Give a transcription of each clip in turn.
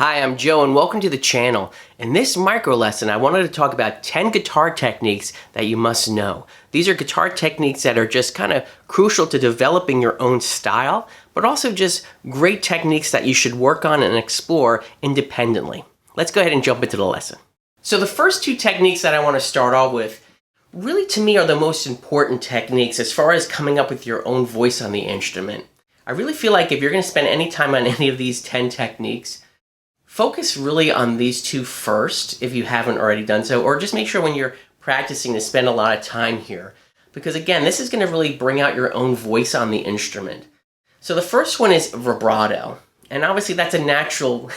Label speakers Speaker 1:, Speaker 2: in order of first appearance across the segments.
Speaker 1: Hi, I'm Joe and welcome to the channel. In this micro lesson, I wanted to talk about 10 guitar techniques that you must know. These are guitar techniques that are just kind of crucial to developing your own style, but also just great techniques that you should work on and explore independently. Let's go ahead and jump into the lesson. So the first two techniques that I want to start off with really to me are the most important techniques as far as coming up with your own voice on the instrument. I really feel like if you're going to spend any time on any of these 10 techniques, focus really on these two first if you haven't already done so, or just make sure when you're practicing to spend a lot of time here. Because again, this is going to really bring out your own voice on the instrument. So the first one is vibrato. And obviously that's a natural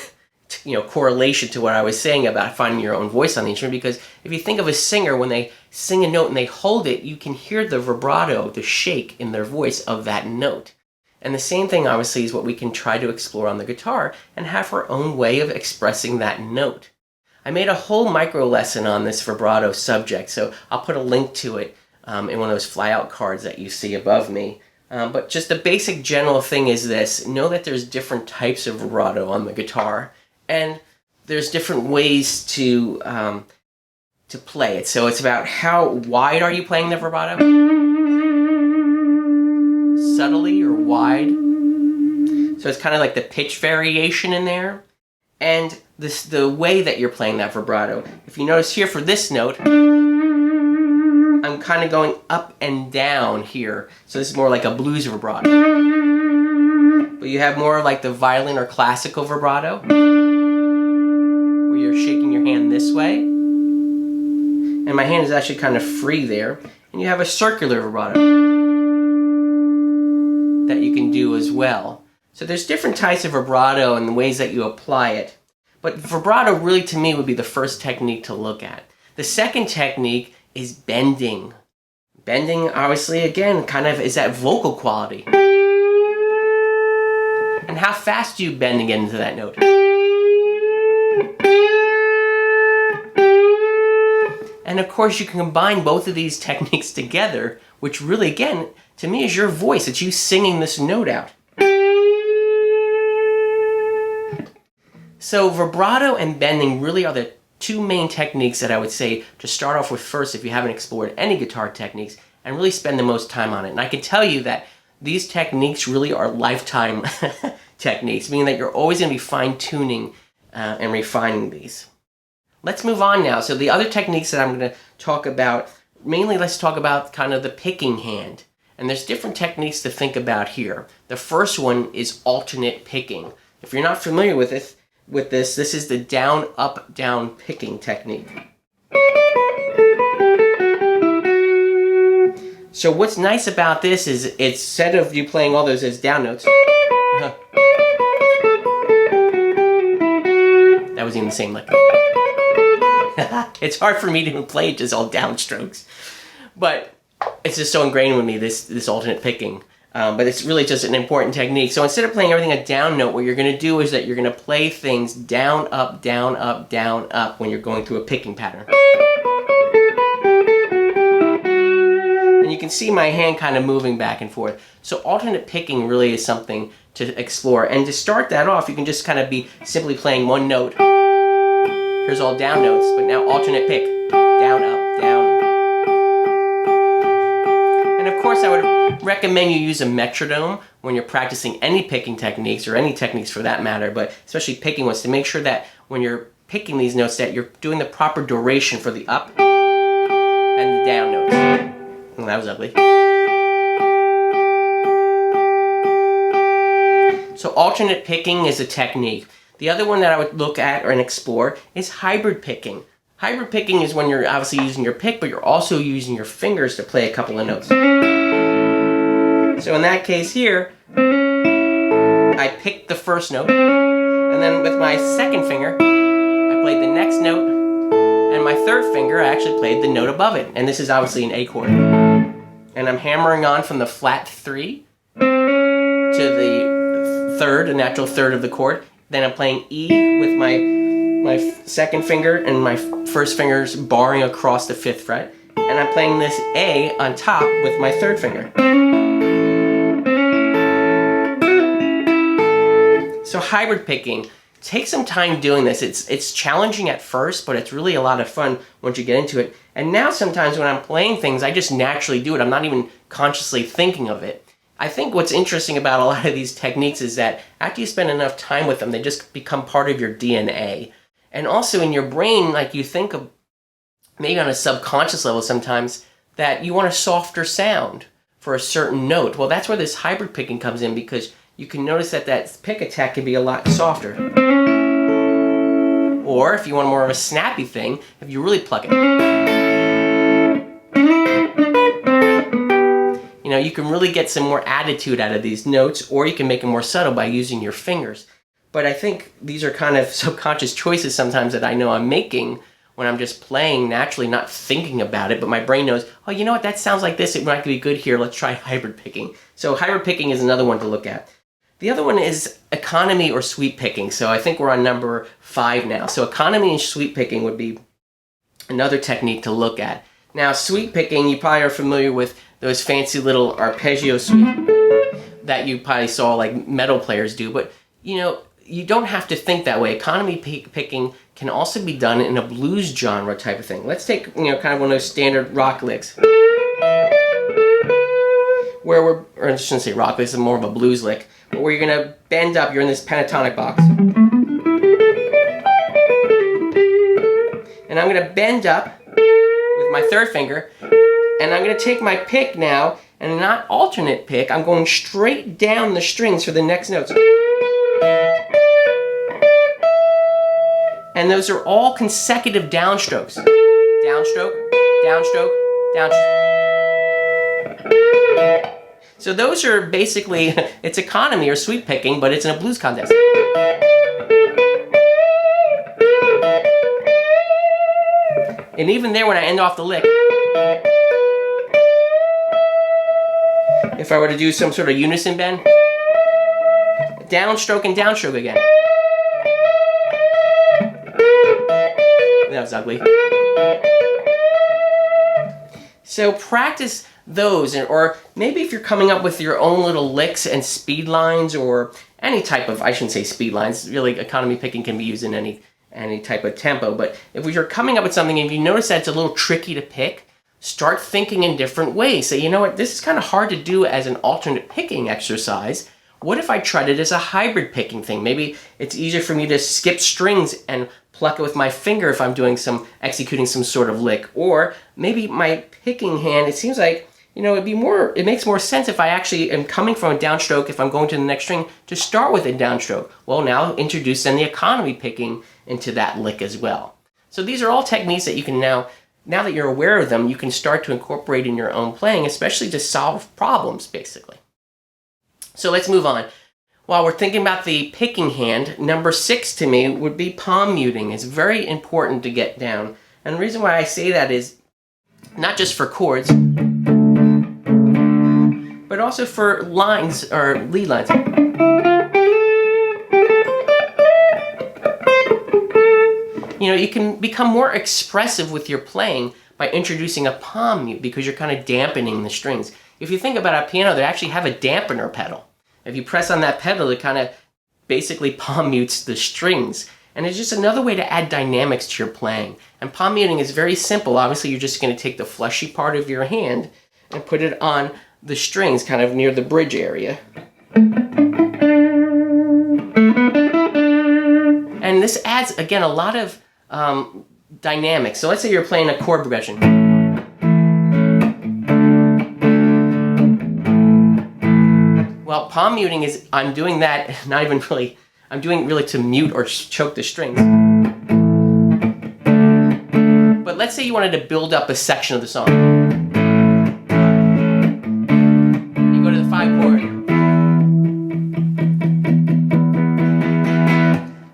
Speaker 1: correlation to what I was saying about finding your own voice on the instrument, because if you think of a singer, when they sing a note and they hold it, you can hear the vibrato, the shake in their voice of that note. And the same thing obviously is what we can try to explore on the guitar and have our own way of expressing that note. I made a whole micro lesson on this vibrato subject, so I'll put a link to it in one of those flyout cards that you see above me. But just the basic general thing is this: know that there's different types of vibrato on the guitar, and there's different ways to play it. So it's about how wide are you playing the vibrato? Subtly or wide. So it's kind of like the pitch variation in there. And the way that you're playing that vibrato. If you notice here for this note, I'm kind of going up and down here. So this is more like a blues vibrato. But you have more like the violin or classical vibrato, where you're shaking your hand this way. And my hand is actually kind of free there. And you have a circular vibrato that you can do as well. So there's different types of vibrato and the ways that you apply it. But vibrato really to me would be the first technique to look at. The second technique is bending. Bending obviously again kind of is that vocal quality. And how fast do you bend to get into that note? And of course you can combine both of these techniques together, which really again to me is your voice. It's you singing this note out. So vibrato and bending really are the two main techniques that I would say to start off with first if you haven't explored any guitar techniques and really spend the most time on it. And I can tell you that these techniques really are lifetime techniques, meaning that you're always going to be fine-tuning and refining these. Let's move on now. So the other techniques that I'm going to talk about, mainly let's talk about kind of the picking hand. And there's different techniques to think about here. The first one is alternate picking. If you're not familiar with this, this is the down, up, down picking technique. So what's nice about this is instead of you playing all those as down notes, that was in the same lick. It's hard for me to play it just all down strokes. But it's just so ingrained with me, this alternate picking. But it's really just an important technique. So instead of playing everything a down note, what you're going to do is that you're going to play things down, up, down, up, down, up when you're going through a picking pattern. And you can see my hand kind of moving back and forth. So alternate picking really is something to explore. And to start that off, you can just kind of be simply playing one note. Here's all down notes, but now alternate pick. Down, up, down. And of course I would recommend you use a metronome when you're practicing any picking techniques, or any techniques for that matter, but especially picking ones, to make sure that when you're picking these notes that you're doing the proper duration for the up and the down notes. Oh, that was ugly. So alternate picking is a technique. The other one that I would look at and explore is hybrid picking. Hybrid picking is when you're obviously using your pick, but you're also using your fingers to play a couple of notes. So in that case here, I picked the first note, and then with my second finger, I played the next note, and my third finger, I actually played the note above it. And this is obviously an A chord. And I'm hammering on from the flat 3 to the third, a natural third of the chord. Then I'm playing E with my second finger and my first finger's barring across the 5th fret. And I'm playing this A on top with my third finger. So hybrid picking, take some time doing this. It's challenging at first, but it's really a lot of fun once you get into it. And now sometimes when I'm playing things, I just naturally do it. I'm not even consciously thinking of it. I think what's interesting about a lot of these techniques is that after you spend enough time with them, they just become part of your DNA. And also in your brain, like you think of maybe on a subconscious level sometimes that you want a softer sound for a certain note. Well, that's where this hybrid picking comes in, because you can notice that that pick attack can be a lot softer. Or if you want more of a snappy thing, if you really pluck it, you know, you can really get some more attitude out of these notes, or you can make them more subtle by using your fingers. But I think these are kind of subconscious choices sometimes that I know I'm making when I'm just playing naturally, not thinking about it, but my brain knows, oh, you know what, that sounds like this, it might be good here, let's try hybrid picking. So hybrid picking is another one to look at. The other one is economy or sweep picking. So I think we're on number 5 now. So economy and sweep picking would be another technique to look at. Now sweep picking, you probably are familiar with those fancy little arpeggio sweep that you probably saw like metal players do, but you know, you don't have to think that way. Economy picking can also be done in a blues genre type of thing. Let's take, you know, kind of one of those standard rock licks, where or I shouldn't say rock, this is more of a blues lick, but where you're gonna bend up, you're in this pentatonic box. And I'm gonna bend up with my third finger, and I'm gonna take my pick now, and not alternate pick, I'm going straight down the strings for the next notes. And those are all consecutive downstrokes. Downstroke, downstroke, downstroke. So those are basically, it's economy or sweep picking, but it's in a blues context. And even there, when I end off the lick, if I were to do some sort of unison bend, downstroke and downstroke again. That was ugly. So practice those, or maybe if you're coming up with your own little licks and speed lines, or any type of, I shouldn't say speed lines, really economy picking can be used in any type of tempo, but if you're coming up with something and you notice that it's a little tricky to pick, start thinking in different ways. Say, you know what, this is kind of hard to do as an alternate picking exercise. What if I tried it as a hybrid picking thing? Maybe it's easier for me to skip strings and pluck it with my finger if I'm executing some sort of lick. Or maybe my picking hand, it seems like, you know, it makes more sense if I actually am coming from a downstroke, if I'm going to the next string, to start with a downstroke. Well, now introduce then the economy picking into that lick as well. So these are all techniques that you can now that you're aware of them, you can start to incorporate in your own playing, especially to solve problems, basically. So let's move on. While we're thinking about the picking hand, number 6 to me would be palm muting. It's very important to get down. And the reason why I say that is not just for chords, but also for lines, or lead lines. You know, you can become more expressive with your playing by introducing a palm mute, because you're kind of dampening the strings. If you think about a piano, they actually have a dampener pedal. If you press on that pedal, it kind of basically palm mutes the strings. And it's just another way to add dynamics to your playing. And palm muting is very simple. Obviously, you're just going to take the fleshy part of your hand and put it on the strings, kind of near the bridge area. And this adds, again, a lot of dynamics. So let's say you're playing a chord progression. Well, palm muting is, I'm doing that, I'm doing really to mute or choke the strings. But let's say you wanted to build up a section of the song. You go to the 5 chord.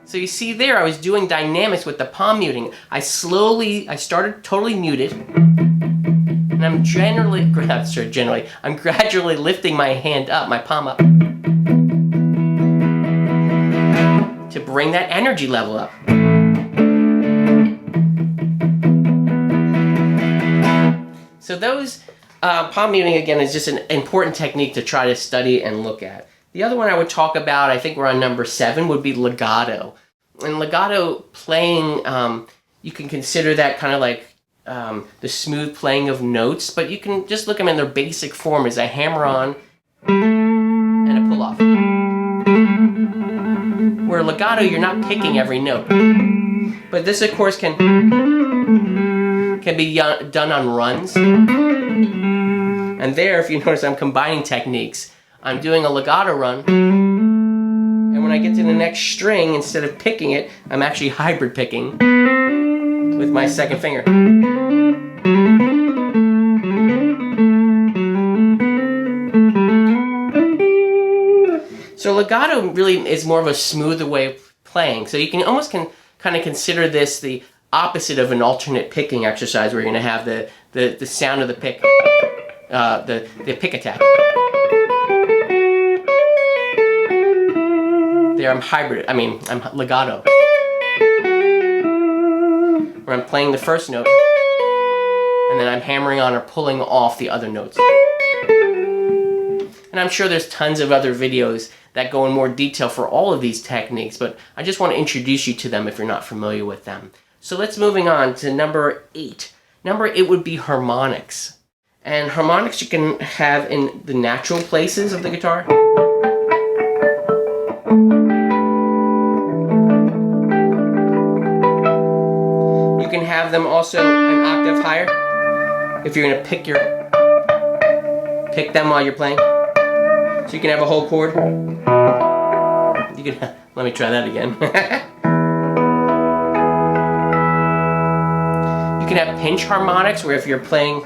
Speaker 1: So you see there, I was doing dynamics with the palm muting. I started totally muted. And I'm I'm gradually lifting my hand up, my palm up, to bring that energy level up. So those, palm muting again is just an important technique to try to study and look at. The other one I would talk about, I think we're on number 7, would be legato. in legato playing, you can consider that kind of like the smooth playing of notes, but you can just look at them in their basic form as a hammer on and a pull off. Where legato, you're not picking every note. But this, of course, can be done on runs. And there, if you notice, I'm combining techniques. I'm doing a legato run, and when I get to the next string, instead of picking it, I'm actually hybrid picking with my second finger. So legato really is more of a smoother way of playing. So you can almost kind of consider this the opposite of an alternate picking exercise, where you're going to have the sound of the pick, the pick attack. There I'm legato. Where I'm playing the first note, and then I'm hammering on or pulling off the other notes. And I'm sure there's tons of other videos that go in more detail for all of these techniques, but I just want to introduce you to them if you're not familiar with them. So let's moving on to number 8. Number 8 would be harmonics. And harmonics you can have in the natural places of the guitar. You can have them also an octave higher if you're going to pick them while you're playing. So you can have a whole chord. You can let me try that again. You can have pinch harmonics, where if you're playing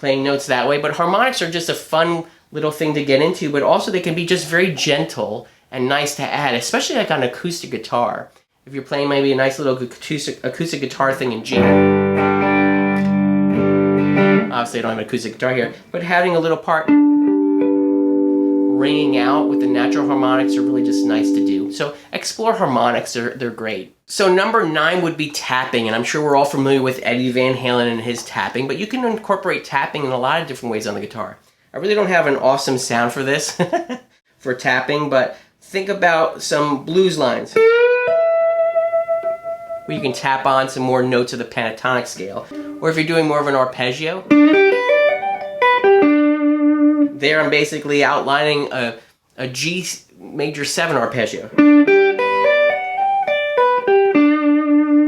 Speaker 1: notes that way. But harmonics are just a fun little thing to get into, but also they can be just very gentle and nice to add, especially like on acoustic guitar. If you're playing maybe a nice little acoustic guitar thing in G. Obviously I don't have an acoustic guitar here, but having a little part ringing out with the natural harmonics are really just nice to do. So explore harmonics, they're great. So number 9 would be tapping, and I'm sure we're all familiar with Eddie Van Halen and his tapping, but you can incorporate tapping in a lot of different ways on the guitar. I really don't have an awesome sound for this, for tapping, but think about some blues lines, where you can tap on some more notes of the pentatonic scale. Or if you're doing more of an arpeggio, there I'm basically outlining a G major 7 arpeggio.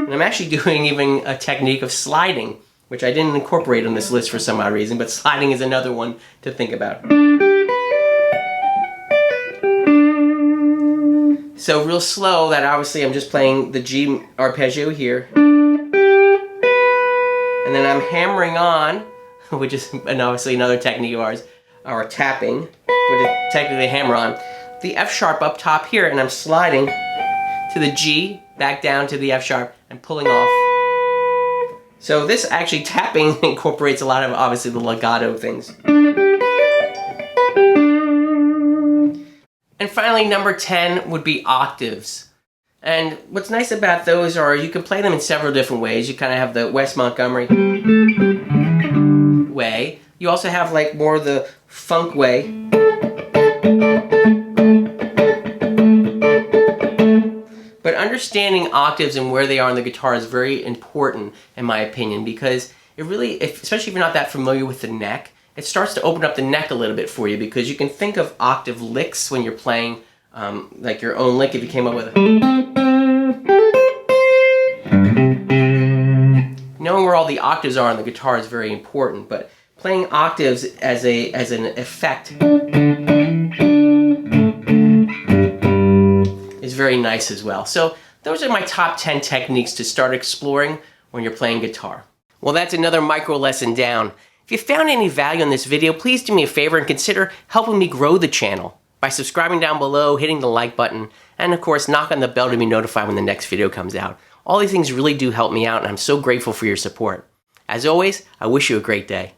Speaker 1: And I'm actually doing even a technique of sliding, which I didn't incorporate on this list for some odd reason, but sliding is another one to think about. So real slow, that obviously I'm just playing the G arpeggio here. And then I'm hammering on, which is obviously another technique of ours, or tapping, which is technically hammer on, the F sharp up top here, and I'm sliding to the G, back down to the F sharp, and pulling off. So this actually tapping incorporates a lot of obviously the legato things. And finally, number 10 would be octaves. And what's nice about those are you can play them in several different ways. You kind of have the Wes Montgomery way. You also have like more of the funk way. But understanding octaves and where they are on the guitar is very important, in my opinion, because it really, especially if you're not that familiar with the neck, it starts to open up the neck a little bit for you, because you can think of octave licks when you're playing like your own lick if you came up with a... Knowing where all the octaves are on the guitar is very important, but playing octaves as an effect is very nice as well. So those are my top 10 techniques to start exploring when you're playing guitar. Well, that's another micro lesson down. If you found any value in this video, please do me a favor and consider helping me grow the channel by subscribing down below, hitting the like button, and of course knock on the bell to be notified when the next video comes out. All these things really do help me out, and I'm so grateful for your support. As always, I wish you a great day.